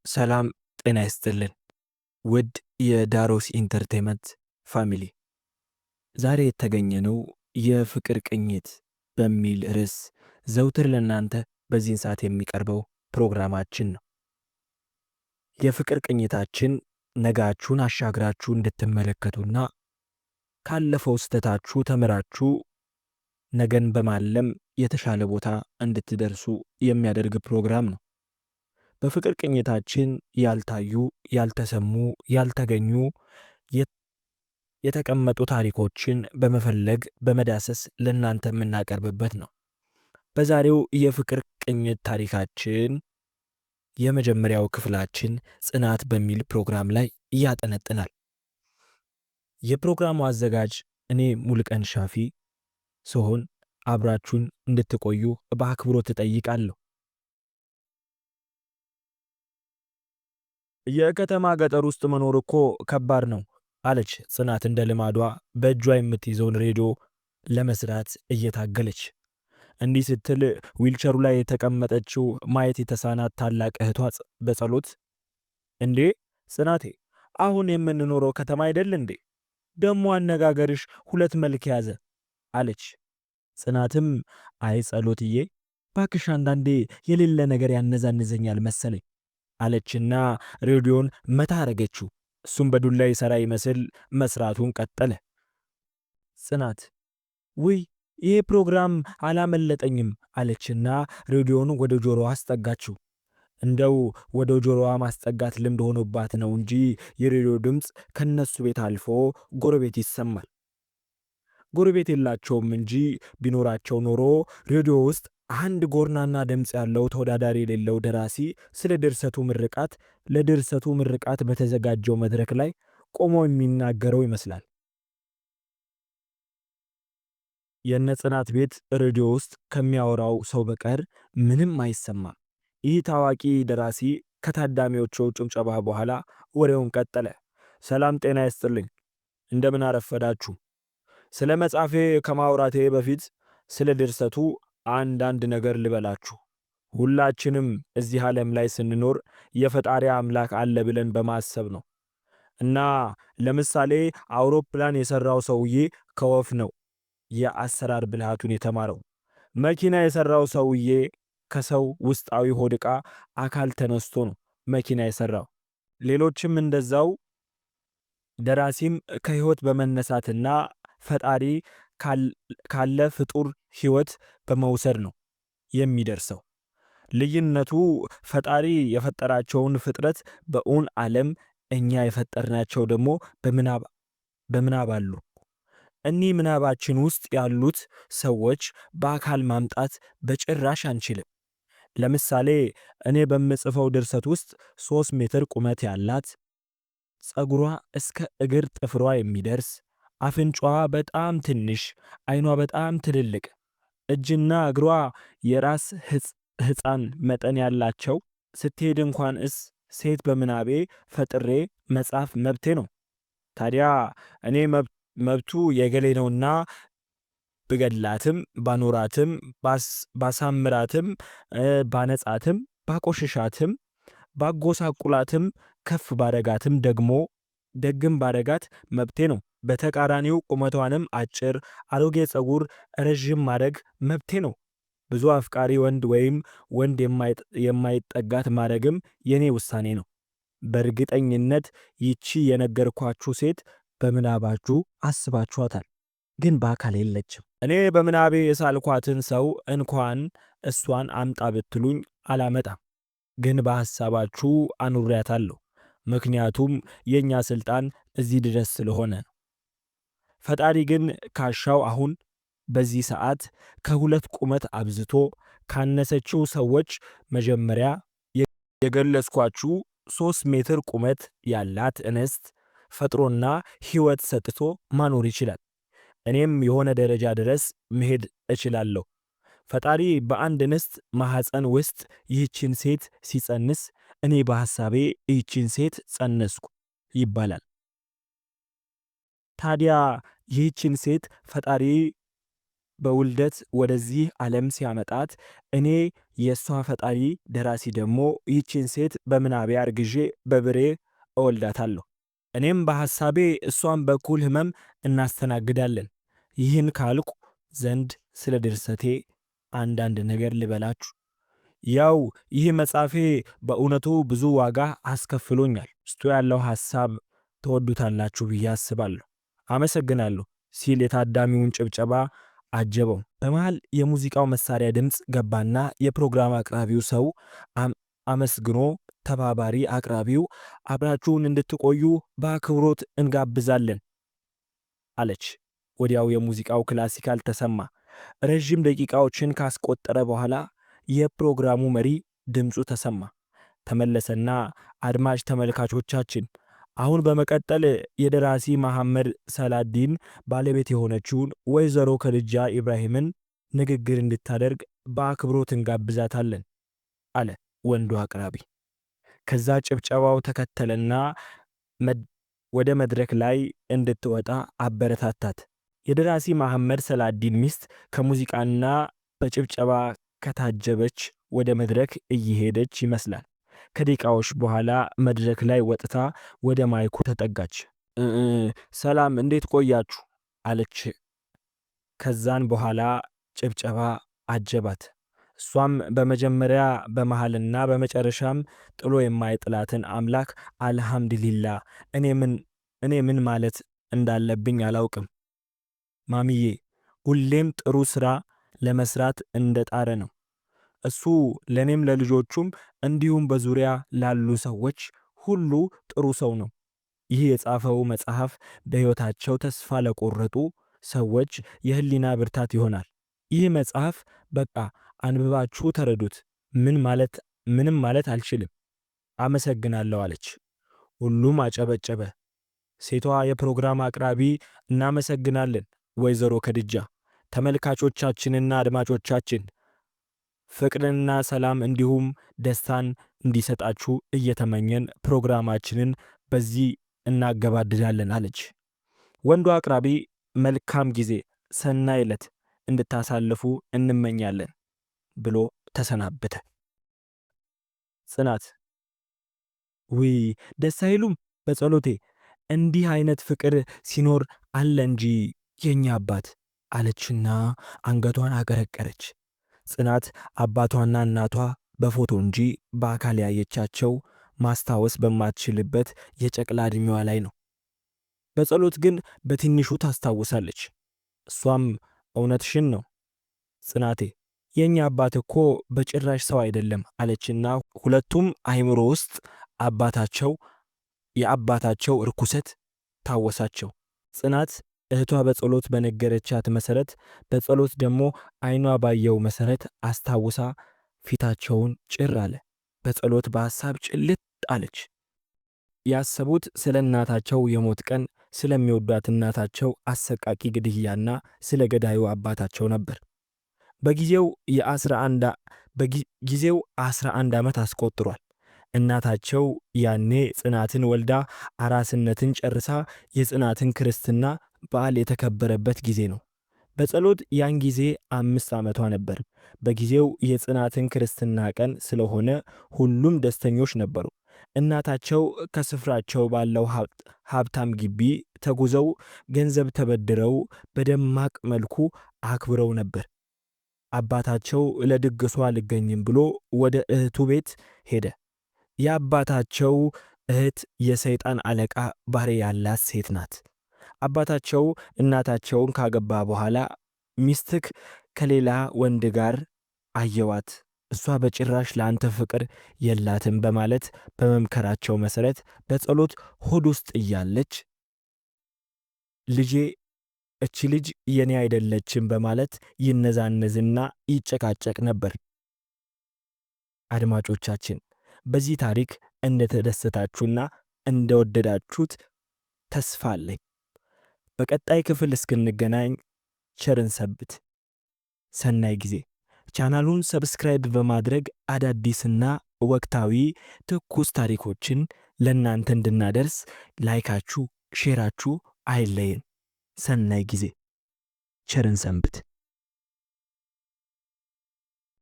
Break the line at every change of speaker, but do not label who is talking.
ሰላም ጤና ይስጥልን ውድ የዳሮስ ኢንተርቴይመንት ፋሚሊ፣ ዛሬ የተገኘነው የፍቅር ቅኝት በሚል ርዕስ ዘውትር ለእናንተ በዚህን ሰዓት የሚቀርበው ፕሮግራማችን ነው። የፍቅር ቅኝታችን ነጋችሁን አሻግራችሁ እንድትመለከቱና ካለፈው ስህተታችሁ ተምራችሁ ነገን በማለም የተሻለ ቦታ እንድትደርሱ የሚያደርግ ፕሮግራም ነው። በፍቅር ቅኝታችን ያልታዩ፣ ያልተሰሙ፣ ያልተገኙ የተቀመጡ ታሪኮችን በመፈለግ በመዳሰስ ለእናንተ የምናቀርብበት ነው። በዛሬው የፍቅር ቅኝት ታሪካችን የመጀመሪያው ክፍላችን ጽናት በሚል ፕሮግራም ላይ ያጠነጥናል። የፕሮግራሙ አዘጋጅ እኔ ሙልቀን ሻፊ ሲሆን አብራችሁን እንድትቆዩ በአክብሮት እጠይቃለሁ። የከተማ ገጠር ውስጥ መኖር እኮ ከባድ ነው አለች ጽናት እንደ ልማዷ በእጇ የምትይዘውን ሬዲዮ ለመስራት እየታገለች። እንዲህ ስትል ዊልቸሩ ላይ የተቀመጠችው ማየት የተሳናት ታላቅ እህቷ በጸሎት እንዴ ጽናቴ፣ አሁን የምንኖረው ከተማ አይደል እንዴ? ደሞ አነጋገርሽ ሁለት መልክ ያዘ አለች። ጽናትም አይ ጸሎትዬ፣ ባክሽ አንዳንዴ የሌለ ነገር ያነዛንዘኛል መሰለኝ አለችና ሬዲዮን መታ አረገችው። እሱም በዱላ ይሰራ ይመስል መስራቱን ቀጠለ። ጽናት ውይ ይሄ ፕሮግራም አላመለጠኝም አለችና ሬዲዮን ወደ ጆሮዋ አስጠጋችው። እንደው ወደ ጆሮዋ ማስጠጋት ልምድ ሆኖባት ነው እንጂ የሬዲዮ ድምፅ ከነሱ ቤት አልፎ ጎረቤት ይሰማል። ጎረቤት የላቸውም እንጂ ቢኖራቸው ኖሮ ሬዲዮ ውስጥ አንድ ጎርናና ድምፅ ያለው ተወዳዳሪ የሌለው ደራሲ ስለ ድርሰቱ ምርቃት ለድርሰቱ ምርቃት በተዘጋጀው መድረክ ላይ ቆሞ የሚናገረው ይመስላል። የነጽናት ቤት ሬዲዮ ውስጥ ከሚያወራው ሰው በቀር ምንም አይሰማም። ይህ ታዋቂ ደራሲ ከታዳሚዎቹ ጭብጨባ በኋላ ወሬውን ቀጠለ። ሰላም ጤና ይስጥልኝ፣ እንደምን አረፈዳችሁ። ስለ መጻፌ ከማውራቴ በፊት ስለ ድርሰቱ አንዳንድ ነገር ልበላችሁ። ሁላችንም እዚህ ዓለም ላይ ስንኖር የፈጣሪ አምላክ አለ ብለን በማሰብ ነው። እና ለምሳሌ አውሮፕላን የሰራው ሰውዬ ከወፍ ነው የአሰራር ብልሃቱን የተማረው። መኪና የሰራው ሰውዬ ከሰው ውስጣዊ ሆድ ዕቃ አካል ተነስቶ ነው መኪና የሰራው። ሌሎችም እንደዛው። ደራሲም ከህይወት በመነሳትና ፈጣሪ ካለ ፍጡር ህይወት በመውሰድ ነው የሚደርሰው። ልዩነቱ ፈጣሪ የፈጠራቸውን ፍጥረት በእውን ዓለም፣ እኛ የፈጠርናቸው ደግሞ በምናብ አሉ። እኒህ ምናባችን ውስጥ ያሉት ሰዎች በአካል ማምጣት በጭራሽ አንችልም። ለምሳሌ እኔ በምጽፈው ድርሰት ውስጥ 3 ሜትር ቁመት ያላት፣ ጸጉሯ እስከ እግር ጥፍሯ የሚደርስ፣ አፍንጫዋ በጣም ትንሽ፣ አይኗ በጣም ትልልቅ፣ እጅና እግሯ የራስ ህፃን መጠን ያላቸው፣ ስትሄድ እንኳንስ ሴት በምናቤ ፈጥሬ መጻፍ መብቴ ነው። ታዲያ እኔ መብቱ የገሌ ነውና ብገላትም ባኖራትም ባሳምራትም ባነጻትም ባቆሽሻትም ባጎሳቁላትም ከፍ ባረጋትም ደግም ባረጋት መብቴ ነው። በተቃራኒው ቁመቷንም አጭር አሮጌ ጸጉር ረጅም ማድረግ መብቴ ነው። ብዙ አፍቃሪ ወንድ ወይም ወንድ የማይጠጋት ማድረግም የኔ ውሳኔ ነው። በእርግጠኝነት ይቺ የነገርኳችሁ ሴት በምናባችሁ አስባችኋታል፣ ግን በአካል የለችም። እኔ በምናቤ የሳልኳትን ሰው እንኳን እሷን አምጣ ብትሉኝ አላመጣም፣ ግን በሐሳባችሁ አኑሪያታለሁ። ምክንያቱም የኛ ስልጣን እዚህ ድረስ ስለሆነ ነው። ፈጣሪ ግን ካሻው አሁን በዚህ ሰዓት ከሁለት ቁመት አብዝቶ ካነሰችው ሰዎች መጀመሪያ የገለጽኳችሁ 3 ሜትር ቁመት ያላት እንስት ፈጥሮና ህይወት ሰጥቶ ማኖር ይችላል። እኔም የሆነ ደረጃ ድረስ መሄድ እችላለሁ። ፈጣሪ በአንድ እንስት ማህፀን ውስጥ ይህችን ሴት ሲጸንስ እኔ በሐሳቤ ይህችን ሴት ጸነስኩ ይባላል። ታዲያ ይህችን ሴት ፈጣሪ በውልደት ወደዚህ ዓለም ሲያመጣት እኔ የእሷ ፈጣሪ ደራሲ ደግሞ ይህችን ሴት በምናቤ አርግዤ በብሬ እወልዳታለሁ። እኔም በሐሳቤ እሷን በኩል ሕመም እናስተናግዳለን። ይህን ካልኩ ዘንድ ስለ ድርሰቴ አንዳንድ ነገር ልበላችሁ። ያው ይህ መጽሐፌ በእውነቱ ብዙ ዋጋ አስከፍሎኛል። ውስጡ ያለው ሐሳብ ተወዱታላችሁ ብዬ አስባለሁ። አመሰግናለሁ ሲል የታዳሚውን ጭብጨባ አጀበው። በመሃል የሙዚቃው መሳሪያ ድምፅ ገባና የፕሮግራም አቅራቢው ሰው አመስግኖ ተባባሪ አቅራቢው አብራችሁን እንድትቆዩ በአክብሮት እንጋብዛለን አለች። ወዲያው የሙዚቃው ክላሲካል ተሰማ። ረዥም ደቂቃዎችን ካስቆጠረ በኋላ የፕሮግራሙ መሪ ድምፁ ተሰማ። ተመለሰና አድማጭ ተመልካቾቻችን አሁን በመቀጠል የደራሲ መሐመድ ሰላዲን ባለቤት የሆነችውን ወይዘሮ ከድጃ ኢብራሂምን ንግግር እንድታደርግ በአክብሮት እንጋብዛታለን አለ ወንዱ አቅራቢ። ከዛ ጭብጨባው ተከተለና ወደ መድረክ ላይ እንድትወጣ አበረታታት። የደራሲ መሐመድ ሰላዲን ሚስት ከሙዚቃና በጭብጨባ ከታጀበች ወደ መድረክ እየሄደች ይመስላል። ከደቂቃዎች በኋላ መድረክ ላይ ወጥታ ወደ ማይኩ ተጠጋች። ሰላም እንዴት ቆያችሁ አለች። ከዛን በኋላ ጭብጨባ አጀባት። እሷም በመጀመሪያ በመሃልና በመጨረሻም ጥሎ የማይጥላትን አምላክ አልሐምዱሊላ እኔ ምን ማለት እንዳለብኝ አላውቅም። ማሚዬ ሁሌም ጥሩ ሥራ ለመስራት እንደጣረ ነው። እሱ ለኔም ለልጆቹም እንዲሁም በዙሪያ ላሉ ሰዎች ሁሉ ጥሩ ሰው ነው። ይህ የጻፈው መጽሐፍ በሕይወታቸው ተስፋ ለቆረጡ ሰዎች የህሊና ብርታት ይሆናል። ይህ መጽሐፍ በቃ አንብባችሁ ተረዱት። ምንም ማለት አልችልም። አመሰግናለሁ አለች። ሁሉም አጨበጨበ። ሴቷ የፕሮግራም አቅራቢ እናመሰግናለን ወይዘሮ ከድጃ። ተመልካቾቻችንና አድማጮቻችን ፍቅርንና ሰላም እንዲሁም ደስታን እንዲሰጣችሁ እየተመኘን ፕሮግራማችንን በዚህ እናገባድዳለን አለች። ወንዱ አቅራቢ መልካም ጊዜ፣ ሰናይ ዕለት እንድታሳልፉ እንመኛለን ብሎ ተሰናበተ። ጽናት ውይ ደስ አይሉም? በጸሎቴ እንዲህ አይነት ፍቅር ሲኖር አለ እንጂ የኛ አባት አለችና አንገቷን አቀረቀረች። ጽናት አባቷና እናቷ በፎቶ እንጂ በአካል ያየቻቸው ማስታወስ በማትችልበት የጨቅላ ዕድሜዋ ላይ ነው። በጸሎት ግን በትንሹ ታስታውሳለች። እሷም እውነትሽን ነው ጽናቴ፣ የኛ አባት እኮ በጭራሽ ሰው አይደለም አለችና ሁለቱም አይምሮ ውስጥ የአባታቸው ርኩሰት ታወሳቸው። ጽናት እህቷ በጸሎት በነገረቻት መሰረት በጸሎት ደግሞ አይኗ ባየው መሰረት አስታውሳ ፊታቸውን ጭር አለ። በጸሎት በሐሳብ ጭልጥ አለች። ያሰቡት ስለ እናታቸው የሞት ቀን፣ ስለሚወዷት እናታቸው አሰቃቂ ግድያና ስለ ገዳዩ አባታቸው ነበር። በጊዜው 11 ዓመት አስቆጥሯል። እናታቸው ያኔ ጽናትን ወልዳ አራስነትን ጨርሳ የጽናትን ክርስትና በዓል የተከበረበት ጊዜ ነው። በጸሎት ያን ጊዜ 5 ዓመቷ ነበር። በጊዜው የጽናትን ክርስትና ቀን ስለሆነ ሁሉም ደስተኞች ነበሩ። እናታቸው ከስፍራቸው ባለው ሀብታም ግቢ ተጉዘው ገንዘብ ተበድረው በደማቅ መልኩ አክብረው ነበር። አባታቸው ለድግሷ አልገኝም ብሎ ወደ እህቱ ቤት ሄደ። የአባታቸው እህት የሰይጣን አለቃ ባህሪ ያላት ሴት ናት። አባታቸው እናታቸውን ካገባ በኋላ ሚስትክ ከሌላ ወንድ ጋር አየዋት፣ እሷ በጭራሽ ለአንተ ፍቅር የላትም በማለት በመምከራቸው መሰረት በጸሎት ሆድ ውስጥ እያለች ልጄ እቺ ልጅ የኔ አይደለችም በማለት ይነዛነዝና ይጨቃጨቅ ነበር። አድማጮቻችን በዚህ ታሪክ እንደተደሰታችሁና እንደወደዳችሁት ተስፋ አለኝ። በቀጣይ ክፍል እስክንገናኝ ቸርን ሰንብት። ሰናይ ጊዜ። ቻናሉን ሰብስክራይብ በማድረግ አዳዲስና ወቅታዊ ትኩስ ታሪኮችን ለእናንተ እንድናደርስ ላይካችሁ፣ ሼራችሁ አይለየን። ሰናይ ጊዜ። ቸርን ሰንብት።